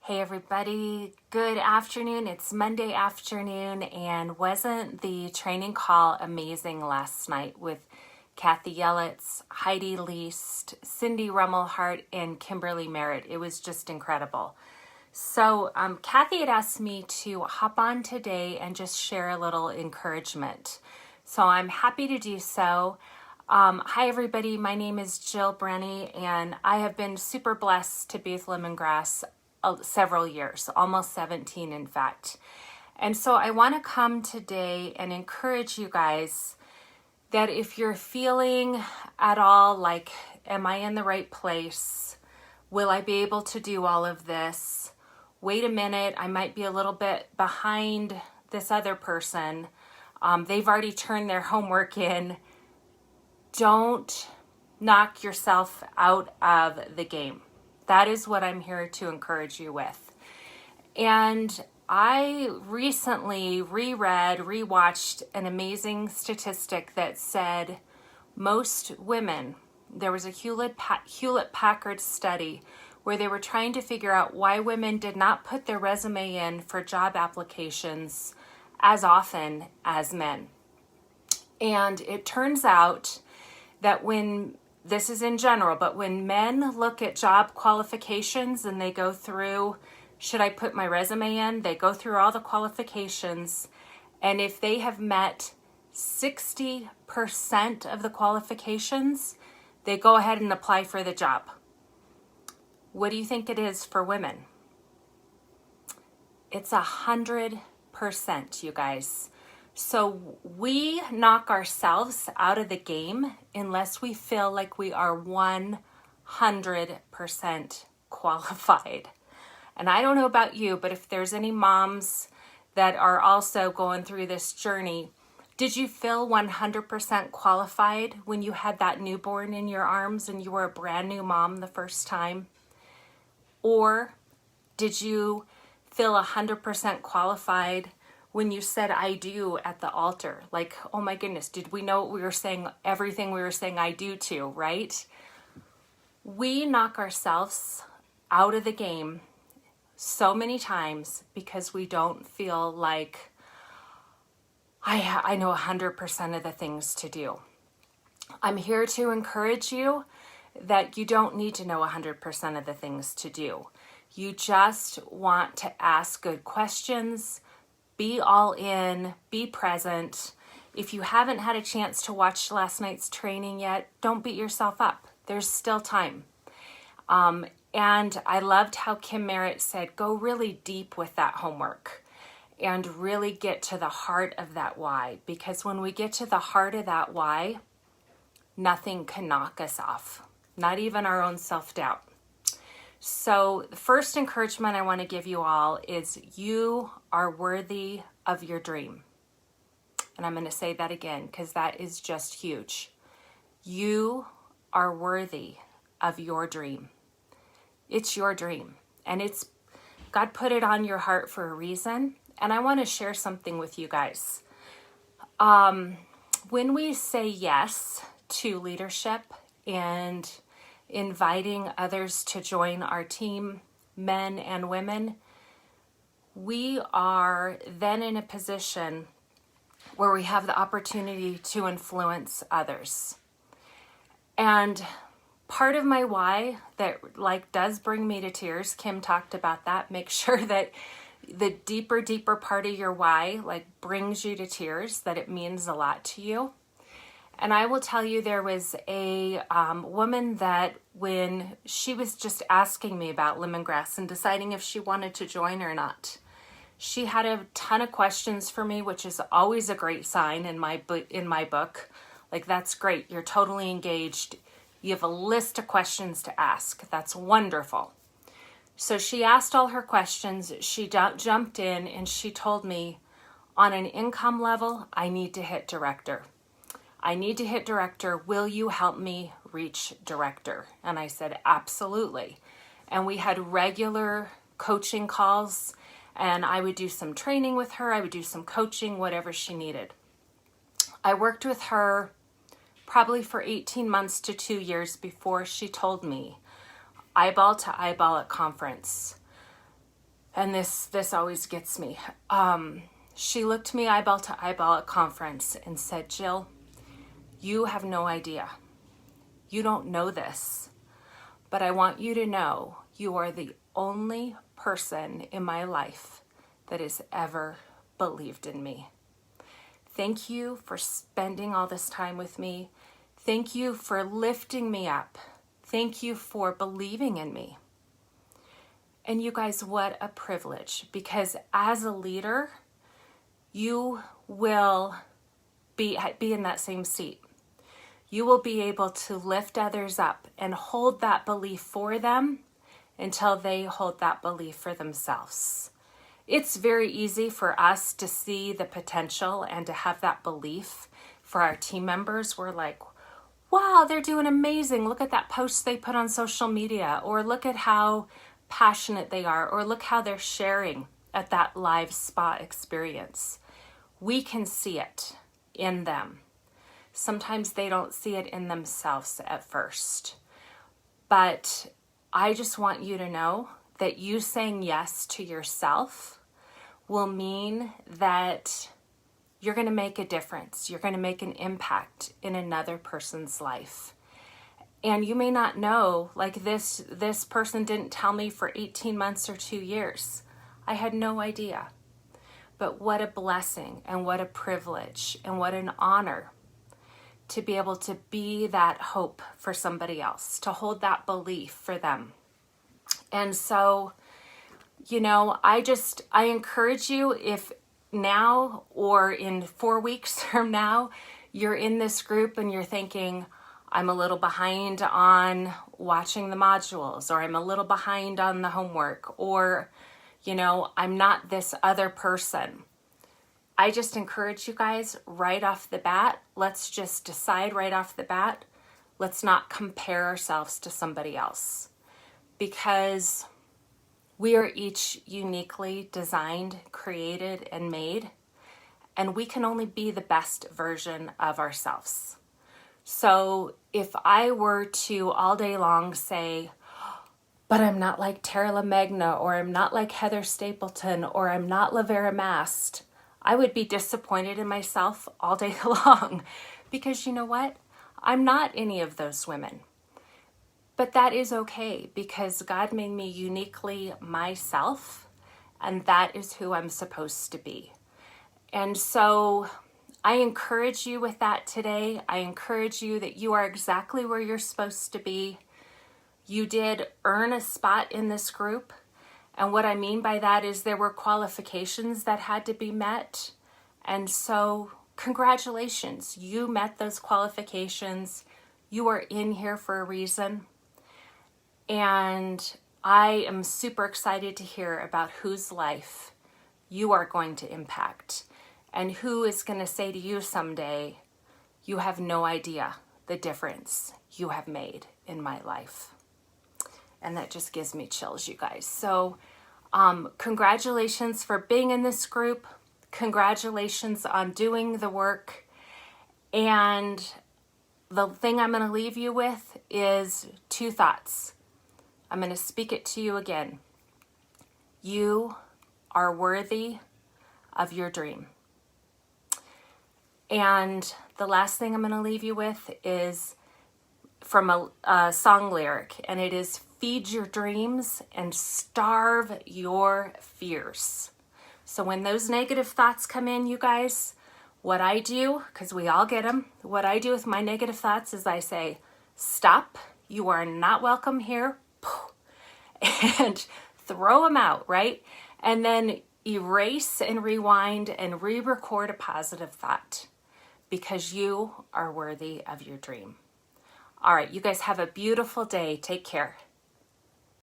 Hey everybody, good afternoon. It's Monday afternoon, and wasn't the training call amazing last night with Kathy Yelitz, Heidi Least, Cindy Rummelhart, and Kimberly Merritt? It was just incredible. So Kathy had asked me to hop on today and just share a little encouragement. So I'm happy to do so. Hi everybody, my name is Jill Brenny, and I have been super blessed to be with Lemongrass several years, almost 17 in fact. And so I want to come today and encourage you guys that if you're feeling at all like, am I in the right place? Will I be able to do all of this? Wait a minute, I might be a little bit behind this other person. They've already turned their homework in. Don't knock yourself out of the game. That is what I'm here to encourage you with. And I recently rewatched an amazing statistic that said most women, there was a Hewlett-Packard study where they were trying to figure out why women did not put their resume in for job applications as often as men. And it turns out that this is in general, but when men look at job qualifications and they go through, should I put my resume in? They go through all the qualifications, and if they have met 60% of the qualifications, they go ahead and apply for the job. What do you think it is for women? It's 100%, you guys. So we knock ourselves out of the game unless we feel like we are 100% qualified. And I don't know about you, but if there's any moms that are also going through this journey, did you feel 100% qualified when you had that newborn in your arms and you were a brand new mom the first time? Or did you feel 100% qualified when you said I do at the altar? Like, oh my goodness, did we know what we were saying, everything we were saying I do to, right? We knock ourselves out of the game so many times because we don't feel like I know 100% of the things to do. I'm here to encourage you that you don't need to know 100% of the things to do. You just want to ask good questions, be all in, be present. If you haven't had a chance to watch last night's training yet, don't beat yourself up. There's still time. And I loved how Kim Merritt said, go really deep with that homework and really get to the heart of that why. Because when we get to the heart of that why, nothing can knock us off, not even our own self-doubt. So the first encouragement I want to give you all is you are worthy of your dream. And I'm going to say that again because that is just huge. You are worthy of your dream. It's your dream, and God put it on your heart for a reason. And I want to share something with you guys. When we say yes to leadership and inviting others to join our team, men and women, we are then in a position where we have the opportunity to influence others. And part of my why that does bring me to tears, Kim talked about that, make sure that the deeper part of your why brings you to tears, that it means a lot to you. And I will tell you, there was a woman that when she was just asking me about lemongrass and deciding if she wanted to join or not, she had a ton of questions for me, which is always a great sign in my book. Like, that's great. You're totally engaged. You have a list of questions to ask. That's wonderful. So she asked all her questions. She jumped in and she told me, on an income level, I need to hit director. I need to hit director. Will you help me reach director? And I said, absolutely. And we had regular coaching calls, and I would do some training with her. I would do some coaching, whatever she needed. I worked with her probably for 18 months to 2 years before she told me, eyeball to eyeball at conference, And this always gets me. She looked me eyeball to eyeball at conference and said, Jill, you have no idea. You don't know this, but I want you to know you are the only person in my life that has ever believed in me. Thank you for spending all this time with me. Thank you for lifting me up. Thank you for believing in me. And you guys, what a privilege, because as a leader, you will be in that same seat. You will be able to lift others up and hold that belief for them until they hold that belief for themselves. It's very easy for us to see the potential and to have that belief for our team members. We're like, wow, they're doing amazing. Look at that post they put on social media, or look at how passionate they are, or look how they're sharing at that live spa experience. We can see it in them. Sometimes they don't see it in themselves at first. But I just want you to know that you saying yes to yourself will mean that you're going to make a difference. You're going to make an impact in another person's life. And you may not know, like this person didn't tell me for 18 months or 2 years. I had no idea. But what a blessing and what a privilege and what an honor to be able to be that hope for somebody else, to hold that belief for them. And so, you know, I encourage you, if now or in 4 weeks from now, you're in this group and you're thinking, I'm a little behind on watching the modules, or I'm a little behind on the homework, or, you know, I'm not this other person. I just encourage you guys right off the bat, let's just decide right off the bat, let's not compare ourselves to somebody else, because we are each uniquely designed, created, and made, and we can only be the best version of ourselves. So if I were to all day long say, but I'm not like Tara LaMagna, or I'm not like Heather Stapleton, or I'm not Lavera Mast, I would be disappointed in myself all day long, because you know what? I'm not any of those women. But that is okay, because God made me uniquely myself, and that is who I'm supposed to be. And so I encourage you with that today. I encourage you that you are exactly where you're supposed to be. You did earn a spot in this group. And what I mean by that is there were qualifications that had to be met. And so congratulations, you met those qualifications. You are in here for a reason. And I am super excited to hear about whose life you are going to impact, and who is going to say to you someday, you have no idea the difference you have made in my life. And that just gives me chills, you guys. So congratulations for being in this group. Congratulations on doing the work. And the thing I'm going to leave you with is 2 thoughts. I'm going to speak it to you again. You are worthy of your dream. And the last thing I'm going to leave you with is from a song lyric, and it is, feed your dreams and starve your fears. So when those negative thoughts come in, you guys, what I do, because we all get them, what I do with my negative thoughts is I say, stop, you are not welcome here, and throw them out, right? And then erase and rewind and re-record a positive thought, because you are worthy of your dream. All right, you guys have a beautiful day. Take care.